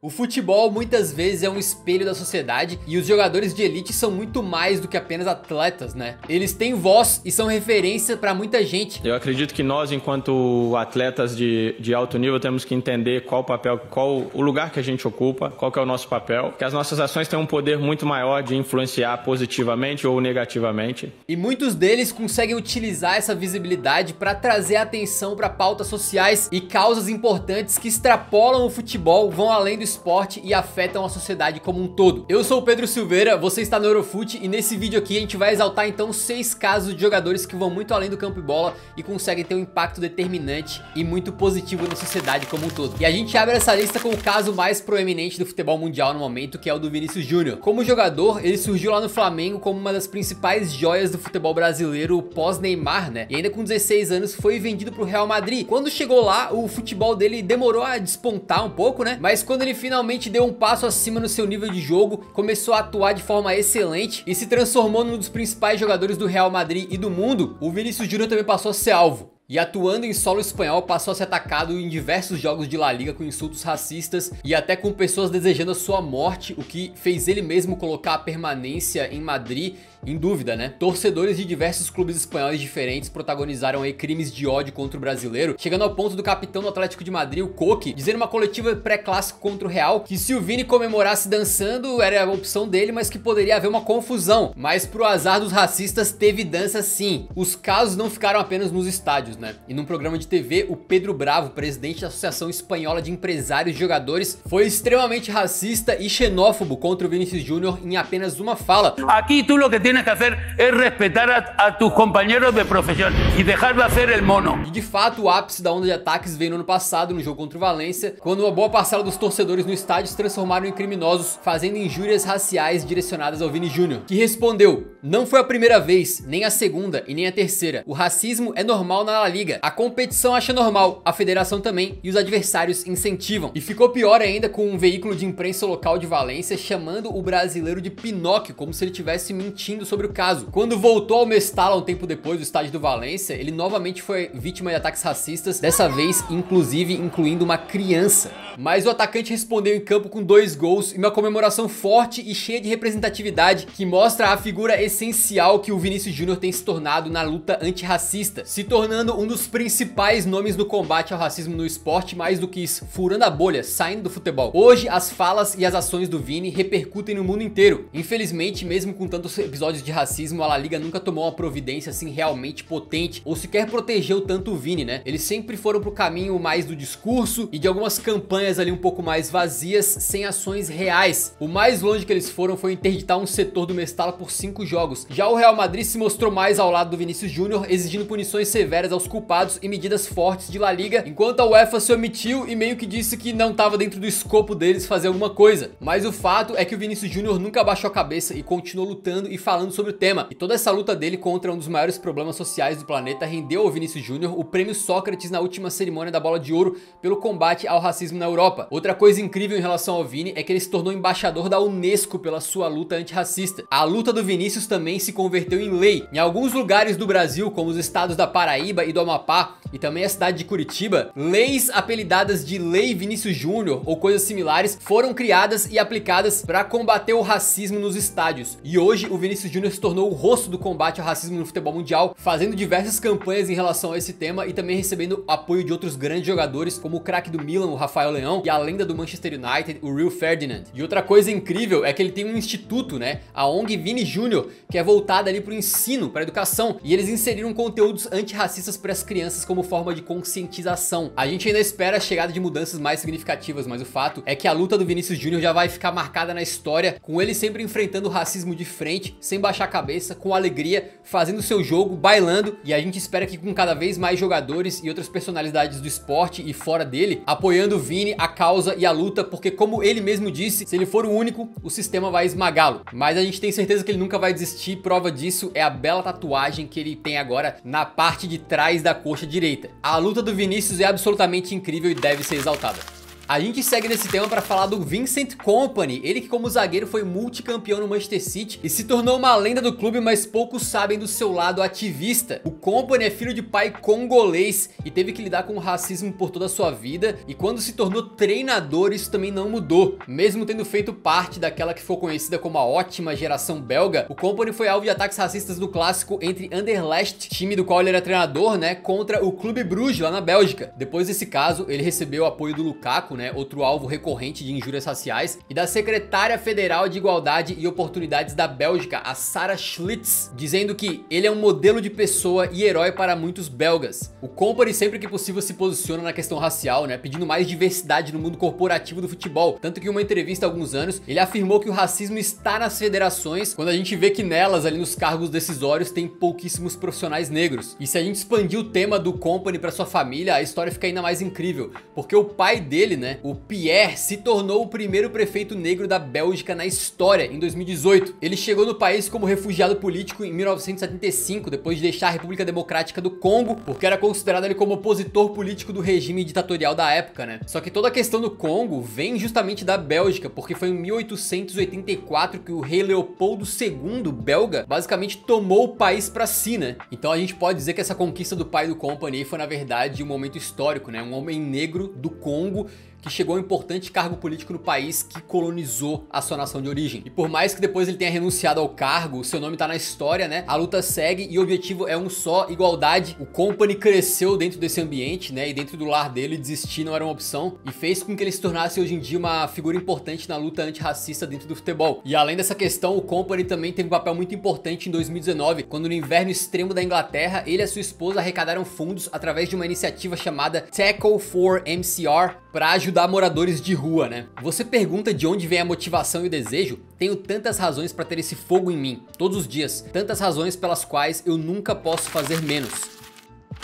O futebol muitas vezes é um espelho da sociedade e os jogadores de elite são muito mais do que apenas atletas, né? Eles têm voz e são referência pra muita gente. Eu acredito que nós, enquanto atletas de alto nível, temos que entender qual o papel, qual o lugar que a gente ocupa, qual que é o nosso papel, que as nossas ações têm um poder muito maior de influenciar positivamente ou negativamente. E muitos deles conseguem utilizar essa visibilidade pra trazer atenção pra pautas sociais e causas importantes que extrapolam o futebol, vão além do esporte e afetam a sociedade como um todo. Eu sou o Pedro Silveira, você está no Eurofute e nesse vídeo aqui a gente vai exaltar então 6 casos de jogadores que vão muito além do campo e bola e conseguem ter um impacto determinante e muito positivo na sociedade como um todo. E a gente abre essa lista com o caso mais proeminente do futebol mundial no momento, que é o do Vinícius Júnior. Como jogador, ele surgiu lá no Flamengo como uma das principais joias do futebol brasileiro pós-Neymar, né? E ainda com 16 anos foi vendido pro Real Madrid. Quando chegou lá, o futebol dele demorou a despontar um pouco, né? Mas quando ele finalmente deu um passo acima no seu nível de jogo, começou a atuar de forma excelente e se transformou num dos principais jogadores do Real Madrid e do mundo, o Vinícius Júnior também passou a ser alvo. E atuando em solo espanhol, passou a ser atacado em diversos jogos de La Liga com insultos racistas e até com pessoas desejando a sua morte, o que fez ele mesmo colocar a permanência em Madrid em dúvida, né? Torcedores de diversos clubes espanhóis diferentes protagonizaram aí crimes de ódio contra o brasileiro, chegando ao ponto do capitão do Atlético de Madrid, o Coque, dizer numa coletiva pré-clássico contra o Real que se o Vini comemorasse dançando era a opção dele, mas que poderia haver uma confusão. Mas pro azar dos racistas teve dança sim. Os casos não ficaram apenas nos estádios, né? E num programa de TV, o Pedro Bravo, presidente da Associação Espanhola de Empresários e Jogadores, foi extremamente racista e xenófobo contra o Vinícius Júnior em apenas uma fala. Aqui tu lo que tienes que hacer es respetar a tus compañeros de profesión y dejar de hacer el mono. E de fato o ápice da onda de ataques veio no ano passado no jogo contra o Valência, quando uma boa parcela dos torcedores no estádio se transformaram em criminosos, fazendo injúrias raciais direcionadas ao Vini Júnior, que respondeu: não foi a primeira vez, nem a segunda e nem a terceira. O racismo é normal na La Liga, a competição acha normal, a federação também e os adversários incentivam. E ficou pior ainda com um veículo de imprensa local de Valência chamando o brasileiro de Pinóquio, como se ele estivesse mentindo sobre o caso. Quando voltou ao Mestalla um tempo depois do estádio do Valência, ele novamente foi vítima de ataques racistas, dessa vez inclusive incluindo uma criança. Mas o atacante respondeu em campo com 2 gols e uma comemoração forte e cheia de representatividade que mostra a figura essencial que o Vinícius Júnior tem se tornado na luta antirracista, se tornando um dos principais nomes no combate ao racismo no esporte, mais do que isso, furando a bolha, saindo do futebol. Hoje as falas e as ações do Vini repercutem no mundo inteiro. Infelizmente, mesmo com tantos episódios de racismo, a La Liga nunca tomou uma providência assim realmente potente ou sequer protegeu tanto o Vini, né? Eles sempre foram pro caminho mais do discurso e de algumas campanhas ali um pouco mais vazias, sem ações reais. O mais longe que eles foram foi interditar um setor do Mestalla por 5 jogos. Já o Real Madrid se mostrou mais ao lado do Vinícius Júnior, exigindo punições severas aos culpados e medidas fortes de La Liga, enquanto a UEFA se omitiu e meio que disse que não estava dentro do escopo deles fazer alguma coisa. Mas o fato é que o Vinícius Júnior nunca abaixou a cabeça e continuou lutando e falando sobre o tema. E toda essa luta dele contra um dos maiores problemas sociais do planeta rendeu ao Vinícius Júnior o prêmio Sócrates na última cerimônia da Bola de Ouro pelo combate ao racismo na Europa. Outra coisa incrível em relação ao Vini é que ele se tornou embaixador da UNESCO pela sua luta antirracista. A luta do Vinícius também se converteu em lei. Em alguns lugares do Brasil, como os estados da Paraíba e do Amapá, e também a cidade de Curitiba, leis apelidadas de Lei Vinícius Júnior ou coisas similares foram criadas e aplicadas para combater o racismo nos estádios. E hoje o Vinícius Júnior se tornou o rosto do combate ao racismo no futebol mundial, fazendo diversas campanhas em relação a esse tema e também recebendo apoio de outros grandes jogadores, como o craque do Milan, o Rafael Leão, e a lenda do Manchester United, o Rio Ferdinand. E outra coisa incrível é que ele tem um instituto, né, a ONG Vini Júnior, que é voltada ali pro ensino, pra educação, e eles inseriram conteúdos antirracistas para as crianças como forma de conscientização. A gente ainda espera a chegada de mudanças mais significativas, mas o fato é que a luta do Vinícius Júnior já vai ficar marcada na história, com ele sempre enfrentando o racismo de frente, sem baixar a cabeça, com alegria, fazendo seu jogo, bailando, e a gente espera que com cada vez mais jogadores e outras personalidades do esporte e fora dele, apoiando o Vini, a causa e a luta, porque como ele mesmo disse, se ele for o único, o sistema vai esmagá-lo. Mas a gente tem certeza que ele nunca vai desistir, prova disso é a bela tatuagem que ele tem agora na parte de trás da coxa direita. A luta do Vinícius é absolutamente incrível e deve ser exaltada. A gente segue nesse tema para falar do Vincent Kompany, ele que como zagueiro foi multicampeão no Manchester City e se tornou uma lenda do clube, mas poucos sabem do seu lado ativista. O Kompany é filho de pai congolês e teve que lidar com o racismo por toda a sua vida, e quando se tornou treinador isso também não mudou. Mesmo tendo feito parte daquela que foi conhecida como a ótima geração belga, o Kompany foi alvo de ataques racistas no clássico entre Anderlecht, time do qual ele era treinador, né, contra o Clube Bruges lá na Bélgica. Depois desse caso, ele recebeu o apoio do Lukaku, né, outro alvo recorrente de injúrias raciais, e da secretária federal de Igualdade e Oportunidades da Bélgica, a Sarah Schlitz, dizendo que ele é um modelo de pessoa e herói para muitos belgas. O Kompany sempre que possível se posiciona na questão racial, né, pedindo mais diversidade no mundo corporativo do futebol, tanto que em uma entrevista há alguns anos, ele afirmou que o racismo está nas federações, quando a gente vê que nelas, ali nos cargos decisórios, tem pouquíssimos profissionais negros. E se a gente expandir o tema do Kompany para sua família, a história fica ainda mais incrível, porque o pai dele, né, o Pierre, se tornou o primeiro prefeito negro da Bélgica na história, em 2018. Ele chegou no país como refugiado político em 1975, depois de deixar a República Democrática do Congo, porque era considerado ele como opositor político do regime ditatorial da época, né? Só que toda a questão do Congo vem justamente da Bélgica, porque foi em 1884 que o rei Leopoldo II, belga, basicamente tomou o país pra si, né? Então a gente pode dizer que essa conquista do pai do Kompany foi na verdade um momento histórico, né? Um homem negro do Congo que chegou a um importante cargo político no país que colonizou a sua nação de origem. E por mais que depois ele tenha renunciado ao cargo, o seu nome tá na história, né? A luta segue e o objetivo é um só, igualdade. O Kompany cresceu dentro desse ambiente, né? E dentro do lar dele, desistir não era uma opção e fez com que ele se tornasse hoje em dia uma figura importante na luta antirracista dentro do futebol. E além dessa questão, o Kompany também teve um papel muito importante em 2019, quando no inverno extremo da Inglaterra, ele e a sua esposa arrecadaram fundos através de uma iniciativa chamada Tackle for MCR para ajudar moradores de rua, né? Você pergunta de onde vem a motivação e o desejo? Tenho tantas razões para ter esse fogo em mim, todos os dias, tantas razões pelas quais eu nunca posso fazer menos.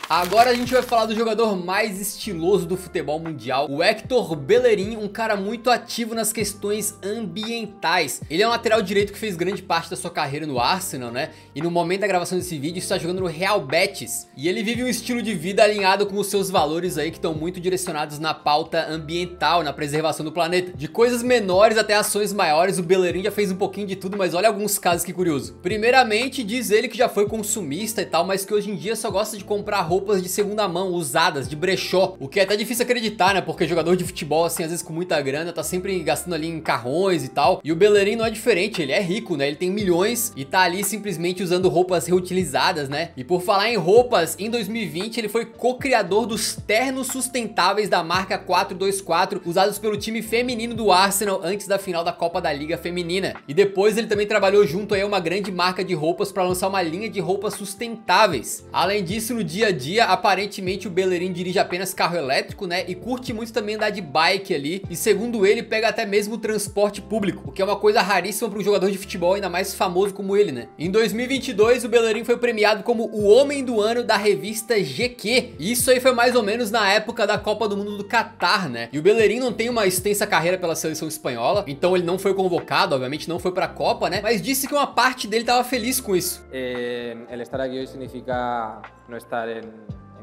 Agora a gente vai falar do jogador mais estiloso do futebol mundial, o Hector Bellerin, um cara muito ativo nas questões ambientais. Ele é um lateral direito que fez grande parte da sua carreira no Arsenal, né? E no momento da gravação desse vídeo está jogando no Real Betis. E ele vive um estilo de vida alinhado com os seus valores aí que estão muito direcionados na pauta ambiental, na preservação do planeta. De coisas menores até ações maiores, o Bellerin já fez um pouquinho de tudo, mas olha alguns casos que curioso. Primeiramente, diz ele que já foi consumista e tal, mas que hoje em dia só gosta de comprar roupas de segunda mão, usadas, de brechó, o que é até difícil acreditar, né, porque jogador de futebol, assim, às vezes com muita grana, tá sempre gastando ali em carrões e tal, e o Bellerin não é diferente, ele é rico, né, ele tem milhões e tá ali simplesmente usando roupas reutilizadas, né, e por falar em roupas, em 2020 ele foi co-criador dos ternos sustentáveis da marca 424, usados pelo time feminino do Arsenal antes da final da Copa da Liga Feminina, e depois ele também trabalhou junto aí a uma grande marca de roupas para lançar uma linha de roupas sustentáveis. Além disso, no dia a dia, aparentemente o Bellerin dirige apenas carro elétrico, né, e curte muito também andar de bike ali, e segundo ele, pega até mesmo o transporte público, o que é uma coisa raríssima para um jogador de futebol ainda mais famoso como ele, né. Em 2022, o Bellerin foi premiado como o Homem do Ano da revista GQ, e isso aí foi mais ou menos na época da Copa do Mundo do Catar, né, e o Bellerin não tem uma extensa carreira pela seleção espanhola, então ele não foi convocado, obviamente não foi pra Copa, né, mas disse que uma parte dele tava feliz com isso. El estar aquí hoy significa no estar en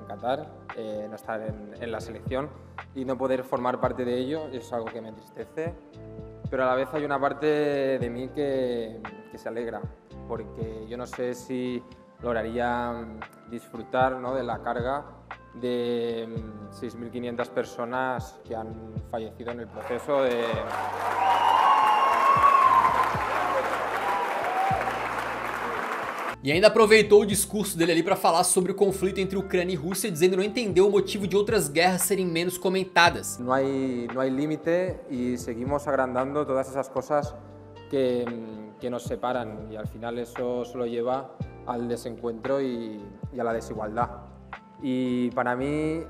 Qatar, no estar en la selección y no poder formar parte de ello es algo que me entristece, pero a la vez hay una parte de mí que se alegra, porque yo no sé si lograría disfrutar, ¿no?, de la carga de 6.500 personas que han fallecido en el proceso de... E ainda aproveitou o discurso dele ali para falar sobre o conflito entre Ucrânia e Rússia, dizendo não entender o motivo de outras guerras serem menos comentadas. No hay límite y seguimos agrandando todas esas cosas que nos separan y al final eso solo lleva al desencuentro y a la desigualdad. Y para mí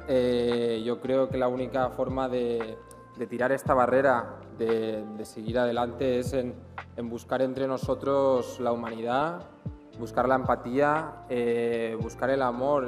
yo creo que la única forma de tirar esta barrera, de seguir adelante es en buscar entre nosotros la humanidad, buscar la empatía, buscar el amor,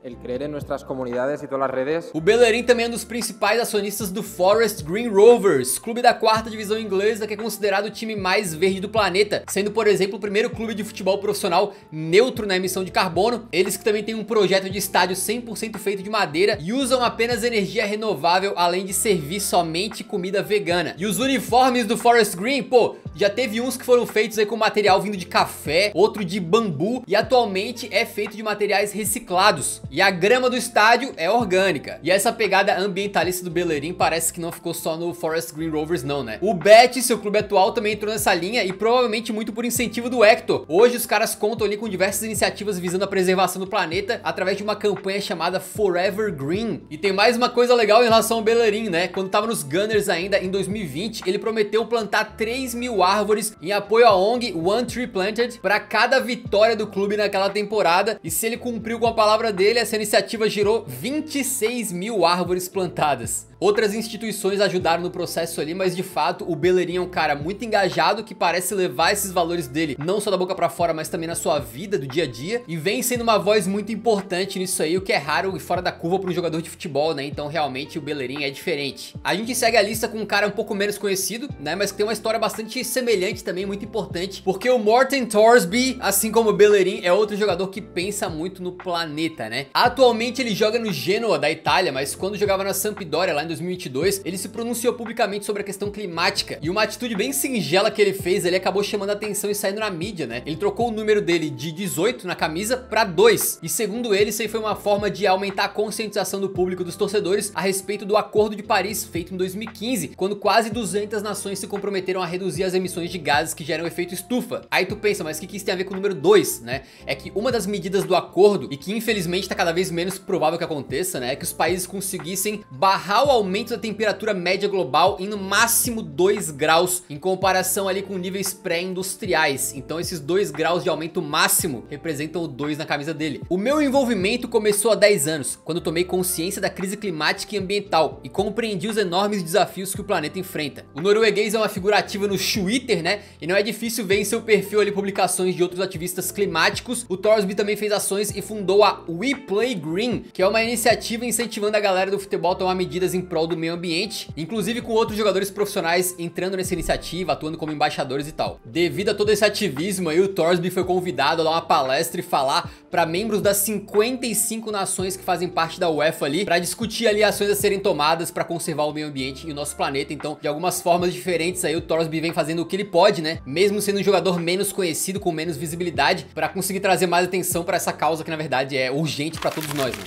el creer en nuestras comunidades y todas las redes. O Bellerin também é um dos principais acionistas do Forest Green Rovers, clube da 4ª divisão inglesa que é considerado o time mais verde do planeta, sendo, por exemplo, o primeiro clube de futebol profissional neutro na emissão de carbono. Eles que também têm um projeto de estádio 100% feito de madeira e usam apenas energia renovável, além de servir somente comida vegana. E os uniformes do Forest Green, pô, já teve uns que foram feitos aí com material vindo de café, outro de bambu e atualmente é feito de materiais reciclados. E a grama do estádio é orgânica. E essa pegada ambientalista do Bellerin parece que não ficou só no Forest Green Rovers não, né? O Betis, seu clube atual, também entrou nessa linha e provavelmente muito por incentivo do Hector. Hoje os caras contam ali com diversas iniciativas visando a preservação do planeta através de uma campanha chamada Forever Green. E tem mais uma coisa legal em relação ao Bellerin, né? Quando tava nos Gunners ainda, em 2020, ele prometeu plantar 3.000 árvores em apoio à ONG One Tree Planted para cada vitória do clube naquela temporada. E se ele cumpriu com a palavra dele, essa iniciativa gerou 26.000 árvores plantadas. Outras instituições ajudaram no processo ali, mas de fato o Bellerin é um cara muito engajado que parece levar esses valores dele não só da boca pra fora, mas também na sua vida do dia a dia, e vem sendo uma voz muito importante nisso aí, o que é raro e fora da curva para um jogador de futebol, né? Então realmente o Bellerin é diferente. A gente segue a lista com um cara um pouco menos conhecido, né? Mas que tem uma história bastante semelhante também, muito importante, porque o Morten Thorsby, assim como o Bellerin, é outro jogador que pensa muito no planeta, né? Atualmente ele joga no Genoa da Itália, mas quando jogava na Sampdoria lá em 2022, ele se pronunciou publicamente sobre a questão climática, e uma atitude bem singela que ele fez, ele acabou chamando a atenção e saindo na mídia, né? Ele trocou o número dele de 18 na camisa pra 2, e segundo ele, isso aí foi uma forma de aumentar a conscientização do público, dos torcedores, a respeito do Acordo de Paris, feito em 2015, quando quase 200 nações se comprometeram a reduzir as emissões de gases que geram efeito estufa. Aí tu pensa, mas o que isso tem a ver com o número 2, né? É que uma das medidas do acordo, e que infelizmente tá cada vez menos provável que aconteça, né? É que os países conseguissem barrar o aumento da temperatura média global em no máximo 2 graus, em comparação ali com níveis pré-industriais. Então esses 2 graus de aumento máximo representam o 2 na camisa dele. O meu envolvimento começou há 10 anos, quando tomei consciência da crise climática e ambiental e compreendi os enormes desafios que o planeta enfrenta. O norueguês é uma figura ativa no Twitter, né? E não é difícil ver em seu perfil ali publicações de outros ativistas climáticos. O Thorsby também fez ações e fundou a We Play Green, que é uma iniciativa incentivando a galera do futebol a tomar medidas em prol do meio ambiente, inclusive com outros jogadores profissionais entrando nessa iniciativa, atuando como embaixadores e tal. Devido a todo esse ativismo aí, o Thorsby foi convidado a dar uma palestra e falar para membros das 55 nações que fazem parte da UEFA ali, para discutir ali ações a serem tomadas para conservar o meio ambiente e o nosso planeta. Então, de algumas formas diferentes aí, o Thorsby vem fazendo o que ele pode, né? Mesmo sendo um jogador menos conhecido, com menos visibilidade, para conseguir trazer mais atenção para essa causa que na verdade é urgente para todos nós, né?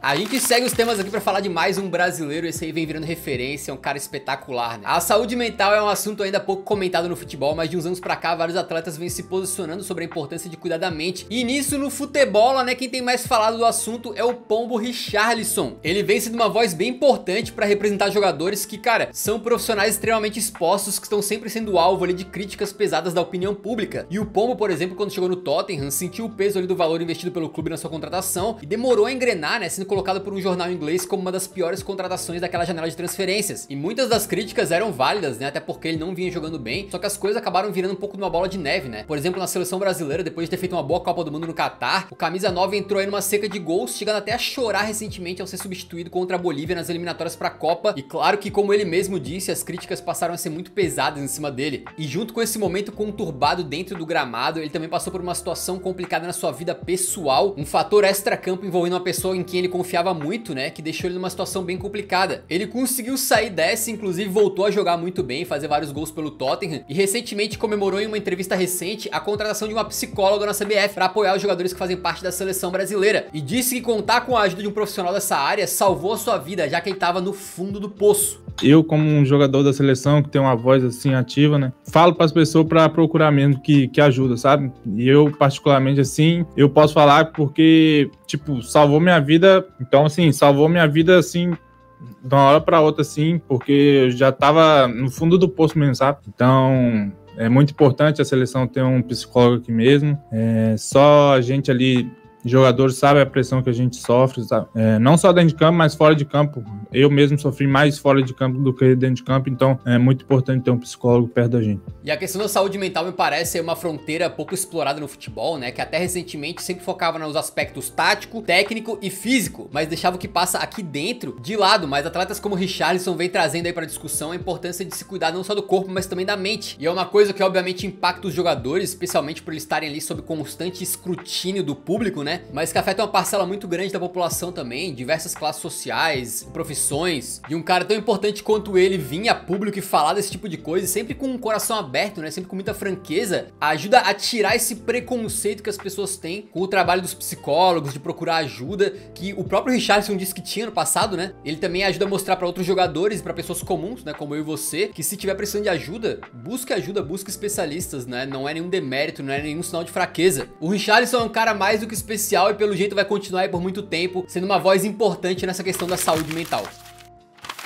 A gente segue os temas aqui pra falar de mais um brasileiro, esse aí vem virando referência, é um cara espetacular, né? A saúde mental é um assunto ainda pouco comentado no futebol, mas de uns anos pra cá, vários atletas vêm se posicionando sobre a importância de cuidar da mente. E nisso, no futebol, né, quem tem mais falado do assunto é o Pombo Richarlison. Ele vem sendo uma voz bem importante pra representar jogadores que, cara, são profissionais extremamente expostos, que estão sempre sendo alvo ali de críticas pesadas da opinião pública. E o Pombo, por exemplo, quando chegou no Tottenham, sentiu o peso ali do valor investido pelo clube na sua contratação e demorou a engrenar, né, sendo colocado por um jornal inglês como uma das piores contratações daquela janela de transferências. E muitas das críticas eram válidas, né? Até porque ele não vinha jogando bem, só que as coisas acabaram virando um pouco de uma bola de neve, né? Por exemplo, na seleção brasileira, depois de ter feito uma boa Copa do Mundo no Catar, o camisa 9 entrou aí numa seca de gols, chegando até a chorar recentemente ao ser substituído contra a Bolívia nas eliminatórias pra Copa. E claro que, como ele mesmo disse, as críticas passaram a ser muito pesadas em cima dele. E junto com esse momento conturbado dentro do gramado, ele também passou por uma situação complicada na sua vida pessoal, um fator extra-campo envolvendo uma pessoa em quem ele confiava muito, né, que deixou ele numa situação bem complicada. Ele conseguiu sair dessa, inclusive voltou a jogar muito bem, fazer vários gols pelo Tottenham, e recentemente comemorou em uma entrevista recente a contratação de uma psicóloga na CBF para apoiar os jogadores que fazem parte da seleção brasileira, e disse que contar com a ajuda de um profissional dessa área salvou a sua vida, já que ele estava no fundo do poço. Eu, como um jogador da seleção que tem uma voz assim ativa, né, falo para as pessoas para procurar mesmo que ajuda, sabe? E eu, particularmente assim, eu posso falar porque, tipo, salvou minha vida. Então, assim, salvou minha vida, assim, de uma hora para outra, assim, porque eu já tava no fundo do poço mesmo, sabe? Então, é muito importante a seleção ter um psicólogo aqui mesmo. Só a gente ali jogadores sabem a pressão que a gente sofre, sabe? Não só dentro de campo, mas fora de campo. Eu mesmo sofri mais fora de campo do que dentro de campo, então é muito importante ter um psicólogo perto da gente. E a questão da saúde mental me parece ser uma fronteira pouco explorada no futebol, né? Que até recentemente sempre focava nos aspectos tático, técnico e físico, mas deixava o que passa aqui dentro de lado. Mas atletas como o Richarlison vem trazendo aí pra discussão a importância de se cuidar não só do corpo, mas também da mente. E é uma coisa que obviamente impacta os jogadores, especialmente por eles estarem ali sob constante escrutínio do público, né? Mas que afeta uma parcela muito grande da população também, diversas classes sociais, profissões. E um cara tão importante quanto ele vir a público e falar desse tipo de coisa, sempre com um coração aberto, né? Sempre com muita franqueza, ajuda a tirar esse preconceito que as pessoas têm com o trabalho dos psicólogos, de procurar ajuda, que o próprio Richarlison disse que tinha no passado, né? Ele também ajuda a mostrar pra outros jogadores e pra pessoas comuns, né? Como eu e você, que se tiver precisando de ajuda, busque especialistas, né? Não é nenhum demérito, não é nenhum sinal de fraqueza. O Richarlison é um cara mais do que especial e pelo jeito vai continuar aí por muito tempo, sendo uma voz importante nessa questão da saúde mental.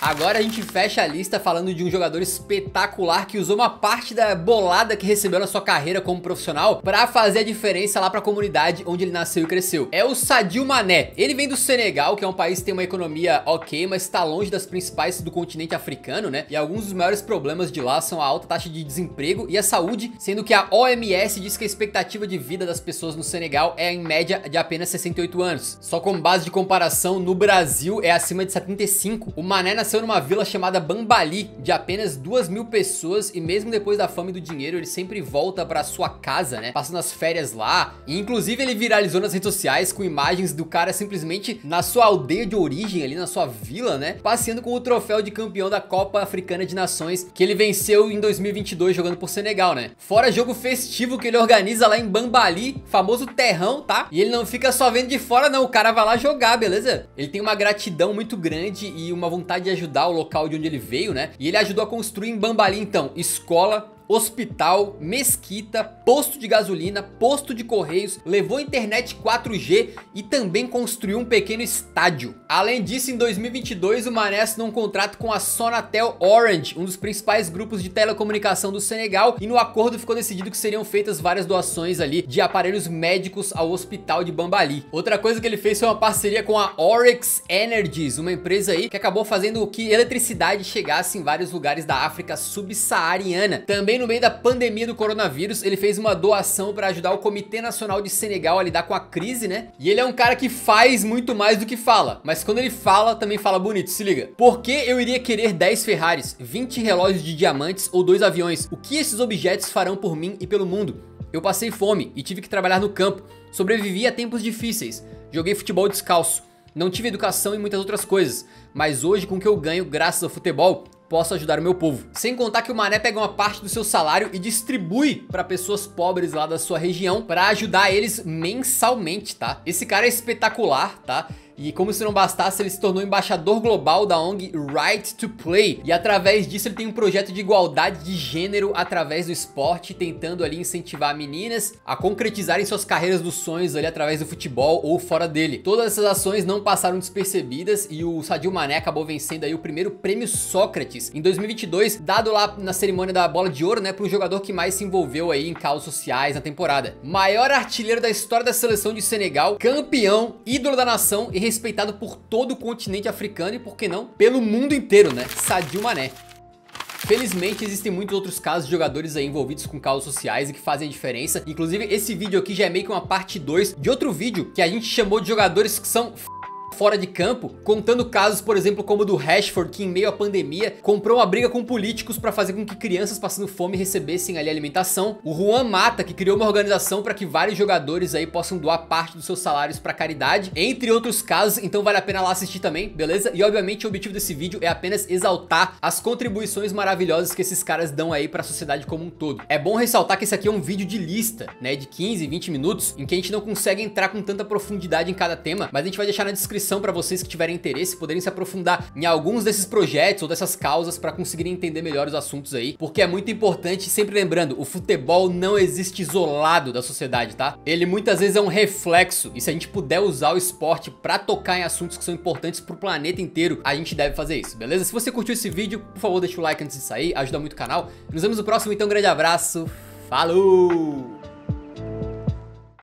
Agora a gente fecha a lista falando de um jogador espetacular que usou uma parte da bolada que recebeu na sua carreira como profissional pra fazer a diferença lá pra comunidade onde ele nasceu e cresceu. É o Sadio Mané. Ele vem do Senegal, que é um país que tem uma economia ok, mas tá longe das principais do continente africano, né? E alguns dos maiores problemas de lá são a alta taxa de desemprego e a saúde, sendo que a OMS diz que a expectativa de vida das pessoas no Senegal é em média de apenas 68 anos. Só como base de comparação, no Brasil é acima de 75. O Mané nasceu numa vila chamada Bambali, de apenas 2.000 pessoas, e mesmo depois da fome e do dinheiro, ele sempre volta pra sua casa, né? Passando as férias lá. E inclusive ele viralizou nas redes sociais com imagens do cara simplesmente na sua aldeia de origem, ali na sua vila, né? Passeando com o troféu de campeão da Copa Africana de Nações, que ele venceu em 2022 jogando por Senegal, né? Fora jogo festivo que ele organiza lá em Bambali, famoso terrão, tá? E ele não fica só vendo de fora, não. O cara vai lá jogar, beleza? Ele tem uma gratidão muito grande e uma vontade de ajudar o local de onde ele veio, né? E ele ajudou a construir em Bambali, então, escola, hospital, mesquita, posto de gasolina, posto de correios, levou internet 4G e também construiu um pequeno estádio. Além disso, em 2022, o Mané assinou um contrato com a Sonatel Orange, um dos principais grupos de telecomunicação do Senegal, e no acordo ficou decidido que seriam feitas várias doações ali de aparelhos médicos ao hospital de Bambali. Outra coisa que ele fez foi uma parceria com a Oryx Energies, uma empresa aí que acabou fazendo que eletricidade chegasse em vários lugares da África subsaariana. Também no meio da pandemia do coronavírus, ele fez uma doação para ajudar o Comitê Nacional de Senegal a lidar com a crise, né? E ele é um cara que faz muito mais do que fala, mas quando ele fala, também fala bonito, se liga. Por que eu iria querer 10 Ferraris, 20 relógios de diamantes ou 2 aviões? O que esses objetos farão por mim e pelo mundo? Eu passei fome e tive que trabalhar no campo, sobrevivi a tempos difíceis, joguei futebol descalço, não tive educação e muitas outras coisas, mas hoje com o que eu ganho graças ao futebol, posso ajudar o meu povo. Sem contar que o Mané pega uma parte do seu salário e distribui para pessoas pobres lá da sua região para ajudar eles mensalmente, tá? Esse cara é espetacular, tá? E como se não bastasse, ele se tornou embaixador global da ONG Right to Play. E através disso ele tem um projeto de igualdade de gênero através do esporte, tentando ali incentivar meninas a concretizarem suas carreiras dos sonhos ali através do futebol ou fora dele. Todas essas ações não passaram despercebidas e o Sadio Mané acabou vencendo aí o primeiro prêmio Sócrates em 2022, dado lá na cerimônia da Bola de Ouro, né, para o jogador que mais se envolveu aí em causas sociais na temporada. Maior artilheiro da história da seleção de Senegal, campeão, ídolo da nação e respeitado por todo o continente africano e, por que não, pelo mundo inteiro, né? Sadio Mané. Felizmente existem muitos outros casos de jogadores aí envolvidos com causas sociais e que fazem a diferença. Inclusive esse vídeo aqui já é meio que uma parte 2 de outro vídeo que a gente chamou de jogadores que são fora de campo, contando casos, por exemplo, como o do Rashford, que em meio à pandemia comprou uma briga com políticos para fazer com que crianças passando fome recebessem ali alimentação. O Juan Mata, que criou uma organização para que vários jogadores aí possam doar parte dos seus salários para caridade, entre outros casos. Então vale a pena lá assistir também, beleza? E obviamente o objetivo desse vídeo é apenas exaltar as contribuições maravilhosas que esses caras dão aí para a sociedade como um todo. É bom ressaltar que esse aqui é um vídeo de lista, né, de 15, 20 minutos, em que a gente não consegue entrar com tanta profundidade em cada tema, mas a gente vai deixar na descrição para vocês que tiverem interesse poderem se aprofundar em alguns desses projetos ou dessas causas para conseguirem entender melhor os assuntos aí, porque é muito importante, sempre lembrando, o futebol não existe isolado da sociedade, tá? Ele muitas vezes é um reflexo, e se a gente puder usar o esporte para tocar em assuntos que são importantes pro planeta inteiro, a gente deve fazer isso, beleza? Se você curtiu esse vídeo, por favor, deixa o like antes de sair, ajuda muito o canal. Nos vemos no próximo, então, um grande abraço, falou!